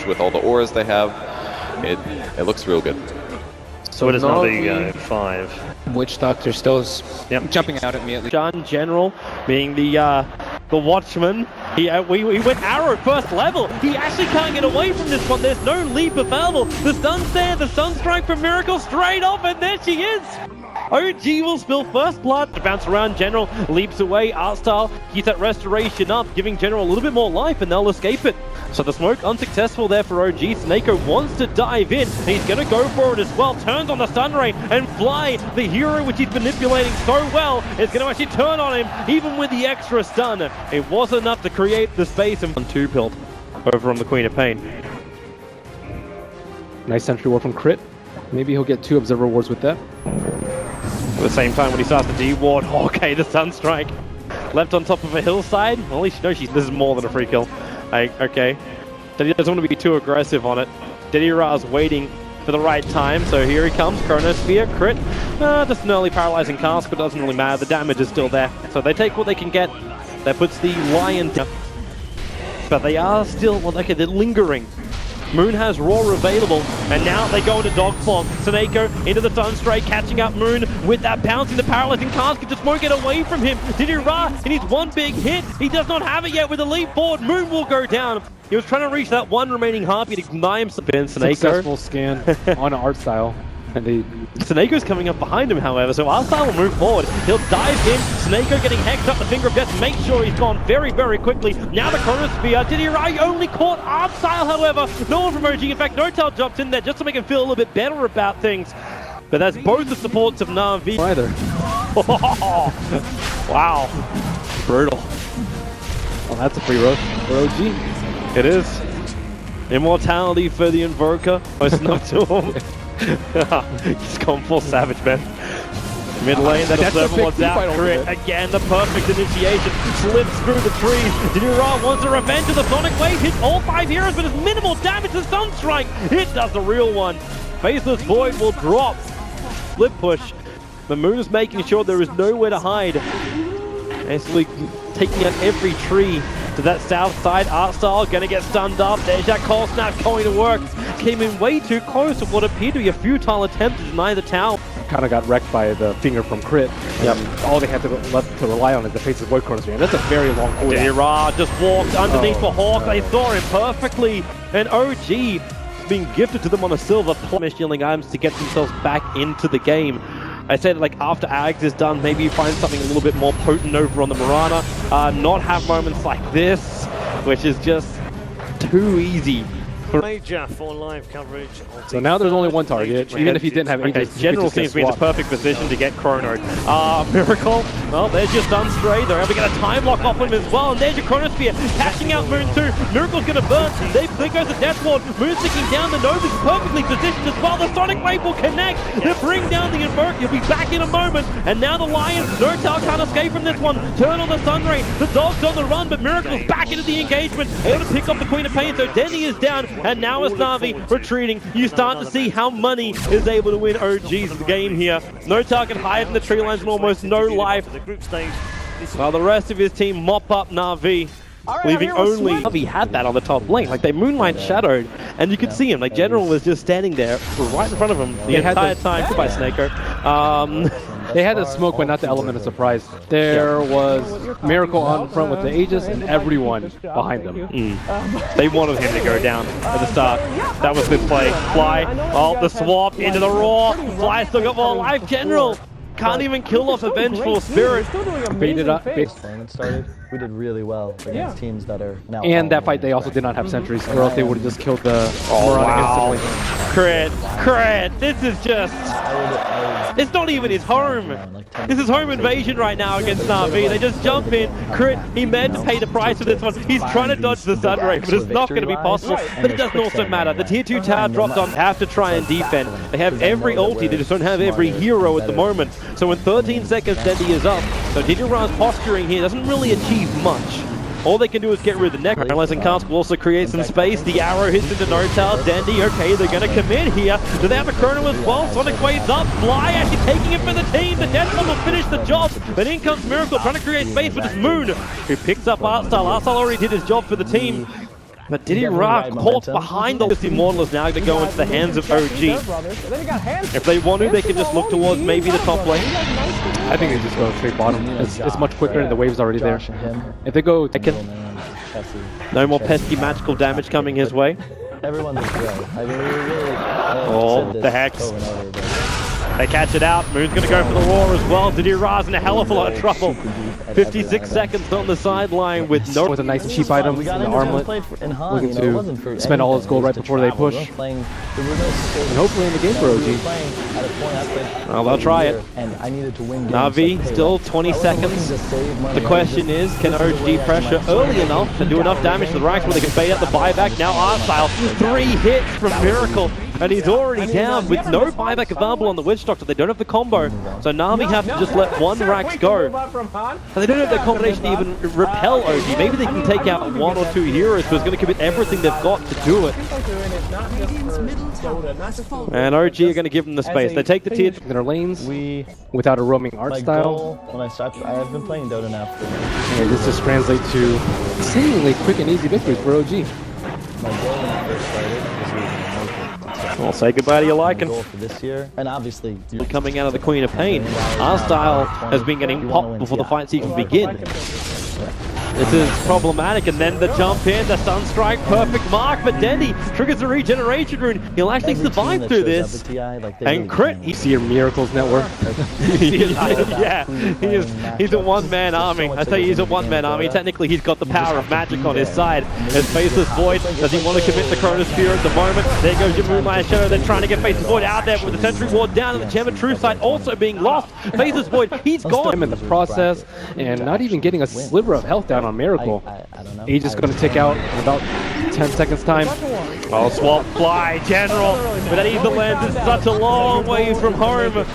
push with all the auras they have. It looks real good. So it is now the 5. Witch Doctor still is jumping out at me at least. John General being the watchman. We went arrow first level. He actually can't get away from this one. There's no leap available. The stun's there. The stun strike from Miracle straight off, and there she is. OG will spill first blood to bounce around. General leaps away. Artstyle keeps that restoration up, giving General a little bit more life, and they'll escape it. So the smoke unsuccessful there for OG. Snako wants to dive in. He's going to go for it as well. Turns on the stun ray and fly. The hero, which he's manipulating so well, is going to actually turn on him, even with the extra stun. It was enough to create the space and 2 pilled over on the Queen of Pain. Nice sentry ward from Crit. Maybe he'll get 2 observer wards with that. At the same time, when he starts to D-ward, okay, the Sunstrike. Left on top of a hillside. Well, at least you know this is more than a free kill. Okay. He doesn't want to be too aggressive on it. Dedira's waiting for the right time, so here he comes. Chronosphere, Crit. Just an early paralyzing cast, but it doesn't really matter. The damage is still there. So they take what they can get. That puts the Lion down. But they are still, okay, they're lingering. Moon has Roar available, and now they go into Dogfog. Snako into the Sunstrike, catching up Moon with that bouncing the paralyzing cast, just won't get away from him. Dedira, he needs one big hit. He does not have it yet with a leap forward. Moon will go down. He was trying to reach that one remaining harpy to deny himself. Successful scan on Artstyle. And Snako's coming up behind him, however, so Artstyle will move forward. He'll dive in. Snako getting hexed up the finger of death. Make sure he's gone very, very quickly. Now the Chronosphere. Dedira only caught Artstyle, however. No one from OG. In fact, Notel dropped in there just to make him feel a little bit better about things. But that's both the supports of Na'Vi. Either. Wow. Brutal. Well, that's a free roast for OG. It is. Immortality for the Invoker. Oh, it's not to him. He's gone full savage, man. Mid lane, that observer wants out. Crit again, the perfect initiation. Slips through the trees. Dedira wants a revenge of the Sonic Wave. Hits all 5 heroes, but it's minimal damage. The Sunstrike. It does the real one. Faceless Void will drop. Flip push. The Moon is making sure there is nowhere to hide. Basically taking out every tree to that south side. Artstyle gonna get stunned up. There's that cold snap going to work. Came in way too close to what appeared to be a futile attempt to deny the tower. Kind of got wrecked by the finger from Crit. Yep. All they had left to rely on is the Faceless Void Chronosphere. That's a very long cooldown. Dedira just walked underneath the Hawk. They saw him perfectly. And OG being gifted to them on a silver plummet healing items to get themselves back into the game. I said, like, after Ags is done, maybe you find something a little bit more potent over on the Mirana. Not have moments like this, which is just too easy. Major for live coverage. So now there's only one target, even if he didn't have any. General seems to be in the perfect position to get chronoed. Miracle, well, there's your stun stray. They're able to get a time lock off him as well. And there's your Chronosphere, catching out Moon too. Miracle's going to burn. There goes the Death Ward. Moon sticking down. The Nova's perfectly positioned as well. The Sonic Wave will connect to bring down the Invoke. He'll be back in a moment. And now the Lion, Notel can't escape from this one. Turn on the Sunray. The Dog's on the run, but Miracle's back into the engagement. Able to pick up the Queen of Pain. So Denny is down. And now as Na'Vi retreating, you start to see how Money is able to win OG's game here. No target hide in the tree lines and almost no life. While the rest of his team mop up Na'Vi, leaving only Na'Vi had that on the top lane. Like, they Moonlight shadowed, and you could see him. Like, General was just standing there right in front of him the entire time. Goodbye, Snako. They had the smoke, but not the element of surprise. There was Miracle on front with the Aegis and everyone behind them. They wanted him to go down at the start. That was the play. Fly, oh, the swap into the Roar. Fly still got more life. General can't even kill off a Vengeful Spirit. Baited up. We did really well against teams that are now. And that fight, they also did not have sentries, or else they would have just killed the Morana instantly. Crit. This is just. It's not even his home. This is home invasion right now against Na'Vi. They just jump in. Crit, he meant to pay the price for this one. He's trying to dodge the Sunray, but it's not going to be possible. But it doesn't also matter. The tier 2 tower dropped on, have to try and defend. They have every ulti, they just don't have every hero at the moment. So in 13 seconds, Dendi is up. So Dedira's posturing here doesn't really achieve much. All they can do is get rid of the neck. Paralyzing cast will also create some space. The arrow hits into Notal. Dendi, okay, they're going to commit here. Do they have a chrono as well? Sonic Wave's up. Fly actually taking it for the team. The Death Bomb will finish the job. But in comes Miracle trying to create space, but it's Moon who picks up Artstyle. Artstyle already did his job for the team. But Diddy Ra caught behind the Immortal is now going to go into the hands of OG. If they want to, they can just look towards maybe the top lane. I think they just go straight bottom. It's much quicker and the wave's already there. If they go Tekken, no more pesky magical damage coming his way. Everyone's a pro. I mean, we really. Oh, the Hex. They catch it out. Moon's going to go for the Roar as well. Diddy Ra's in a hell of a lot of trouble. 56 seconds on the sideline with a nice cheap item in the armlet. Looking to spend all his gold right before they push. And hopefully in the game for OG. Well, they'll try it. Navi, still 20 seconds. The question is, can OG pressure early enough to do enough damage to the ranks where they can bait out the buyback? Now Arstyle, 3 hits from Miracle. And he's already down with no buyback available on the Witch Doctor. They don't have the combo. So Navi have to just let one Rax go. And they don't have their combination to even repel OG. Maybe they can take out 1 or 2 heroes who's going to commit everything they've got to do it. And OG are going to give them the space. They take the tier in their lanes without a roaming art style. When I've been playing Dota now for and this just translates to seemingly quick and easy victories for OG. my goal when I first started was Well, say goodbye to your Lycan. for this year, and obviously Coming out of the Queen of Pain, our style has been getting popped before the fights even begin. This is problematic, and then the jump in, the Sunstrike, perfect mark, but Dendy triggers the regeneration rune. He'll actually survive through this. And crit, You see your Miracles network. yeah, he's a one-man army. I tell you, he's a one-man army. Technically, he's got the power of magic on his side. His Faceless Void, does he want to commit the Chronosphere at the moment? There goes your Moonlight Shadow. They're trying to get Faceless Void out there with the Sentry Ward down, and the Gem of True Sight also being lost. Faceless Void, he's gone. Him in the process, and not even getting a sliver of health down on Miracle. I don't know. He's just going to tick out in about 10 seconds time. Oh, swap fly, General, but that either land is such a long way from home.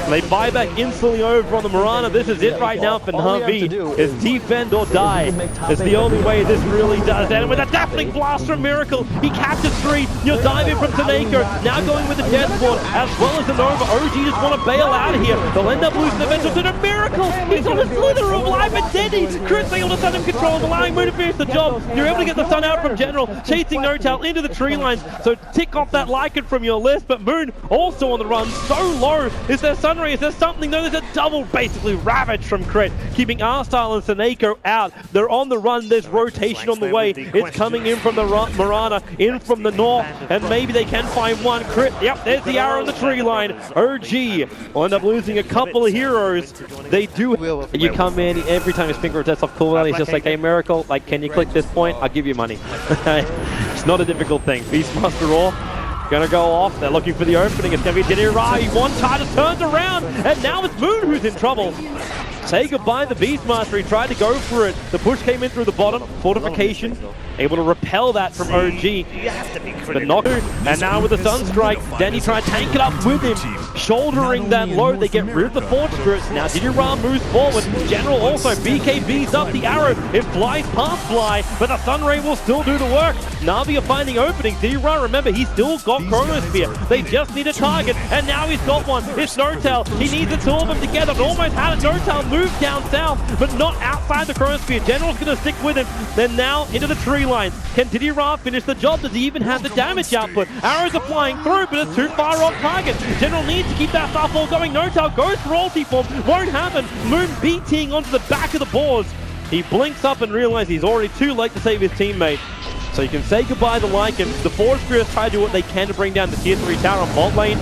They buy back instantly over on the Mirana. This is it right now for Navi. It's defend or die. It's the only way this really does. And with a deafening blast from Miracle, he captures 3. You're diving from Taneko, now going with the Death Ward as well as the Nova. OG just want to bail out of here. They'll end up losing the Vengeful to the Miracle. He's on a slither of life, and Dendy. Chris able to stun him control, allowing Moon to finish the job. You're able to get the stun out from General, chasing No-Tail into the tree lines. So tick off that Lycan from your list, but Moon also on the run, so low. Is there Sunray? Is there something? No, there's a double basically ravage from Crit, keeping Arstyle and Seneko out. They're on the run, there's rotation on the way. It's coming in from the Mirana, in from the north, and maybe they can find one. Crit, yep, there's the arrow on the tree line. OG will end up losing a couple of heroes. They do. You come in, every time his finger rotates off cooldown, he's just like, hey Miracle, like, can you click this point? I'll give you money. It's not a difficult thing. Beastmaster Raw gonna go off. They're looking for the opening. It's gonna be Diddy Ra. One Titus turns around, and now it's Moon who's in trouble. Say goodbye to the Beastmaster. He tried to go for it. The push came in through the bottom. Fortification. Able to repel that from OG. But not. And now with the Sunstrike, Denny trying to tank it up with him. Shouldering that load. They get rid of the Forge Spirits. Now Diddy Ra moves forward. General also. BKB's up the arrow. It flies past Fly, but the Sunray will still do the work. Navi are finding openings. Diddy Ra, remember, he's still got Chronosphere. They just need a target, and now he's got one. It's No-Tail. He needs the 2 of them together. It almost had it. No-Tail moved down south, but not outside the Chronosphere. General's going to stick with him. Then now into the tree lines. Can Diddy Ra finish the job? Does he even have the damage output? Arrows are flying through, but it's too far off target. General needs to keep that Starfall going. No-Tail goes for ulti form. Won't happen. Moon BTing onto the back of the boards. He blinks up and realizes he's already too late to save his teammate. So you can say goodbye to Lycan. The Forge Spirits try to do what they can to bring down the tier 3 tower on bot lane,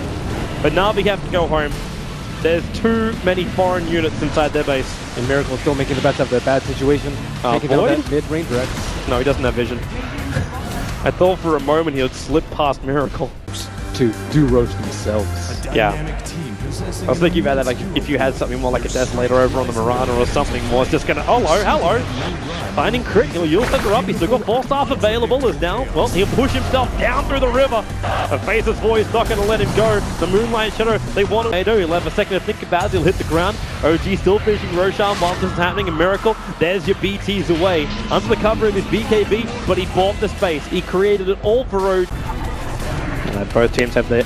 but Navi have to go home. There's too many foreign units inside their base. And Miracle still making the best of the bad situation. Taking down that mid-range Rex. No, he doesn't have vision. I thought for a moment he would slip past Miracle. To do roach themselves. Yeah. I was thinking about that, like if you had something more like a Desolator over on the Mirana or something more, it's just gonna, hello. Finding Crit, you'll set her up, he's still got 4 staff available as now, well, he'll push himself down through the river. A Faceless Void is not gonna let him go. The Moonlight Shadow, they want to do, he'll have a second to think about it, he'll hit the ground. OG still finishing Roshan while this is happening, a Miracle. There's your BTs away. Under the cover of his BKB, but he bought the space. He created it all for OG. Both teams have the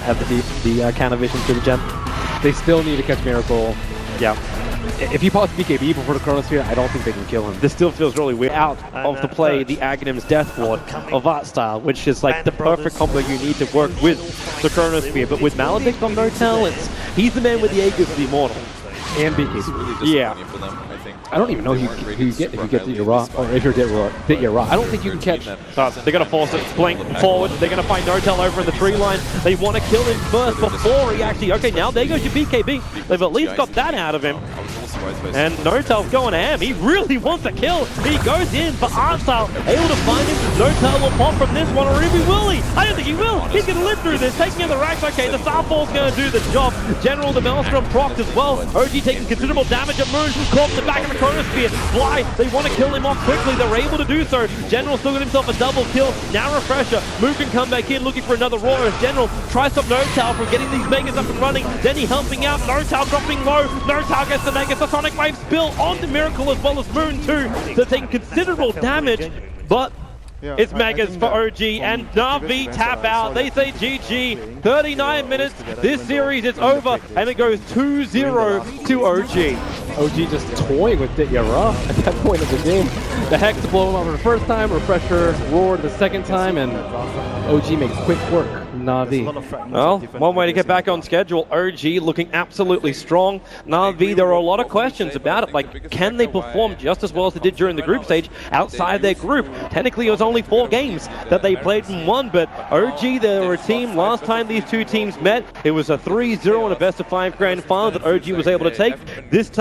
counter vision to the gem. They still need to catch Miracle. Yeah. if he pops BKB before the Chronosphere, I don't think they can kill him. This still feels really weird. Out of the play, the Aghanim's Death Ward of Art Style, which is like the perfect combo you need to work with the Chronosphere. But with Maledict on Notel, he's the man with the Aegis of the Immortal. And BKB. It's really disappointing for them, I think. I don't even know who you get if you get your raw, or if you're get your raw. I don't think you can catch. They're going to force it, blink forward. They're going to find Notel over in the tree line. They want to kill him first before he actually. Okay, now there goes your BKB. They've at least got that out of him. And Notel's going ham. He really wants a kill. He goes in for Artstyle, able to find him. Notel will pop from this one, or even will he? I don't think he will. He's going to live through this, taking out the racks. Okay, the Starfall's going to do the job. General, the Maelstrom procced as well. OG taking considerable damage at Moon. Caught in the back of the Chronosphere. Fly, they want to kill him off quickly. They're able to do so. General still got himself a double kill. Now Refresher. Moon can come back in looking for another Roar as General tries to stop Notel from getting these Megas up and running. Then he helping out. Notel dropping low. Notel gets the Megas. The Sonic Wave spill onto Miracle as well as Moon too. So taking considerable damage, but it's Megas for OG, and Na'Vi tap out. They say GG. 39 minutes. This series is over, and it goes 2-0 to OG. OG just toying with Dityara at that point of the game. The Hex blow him up for the first time, Refresher roared the second time, and OG makes quick work. Na'Vi. Well, one way to get back on schedule. OG looking absolutely strong. Na'Vi, there are a lot of questions about it. Like, can they perform just as well as they did during the group stage outside their group? Technically, it was only 4 games that they played and won, but OG, they were a team. Last time these two teams met, it was a 3-0 in a best-of-5 grand final that OG was able to take. This time,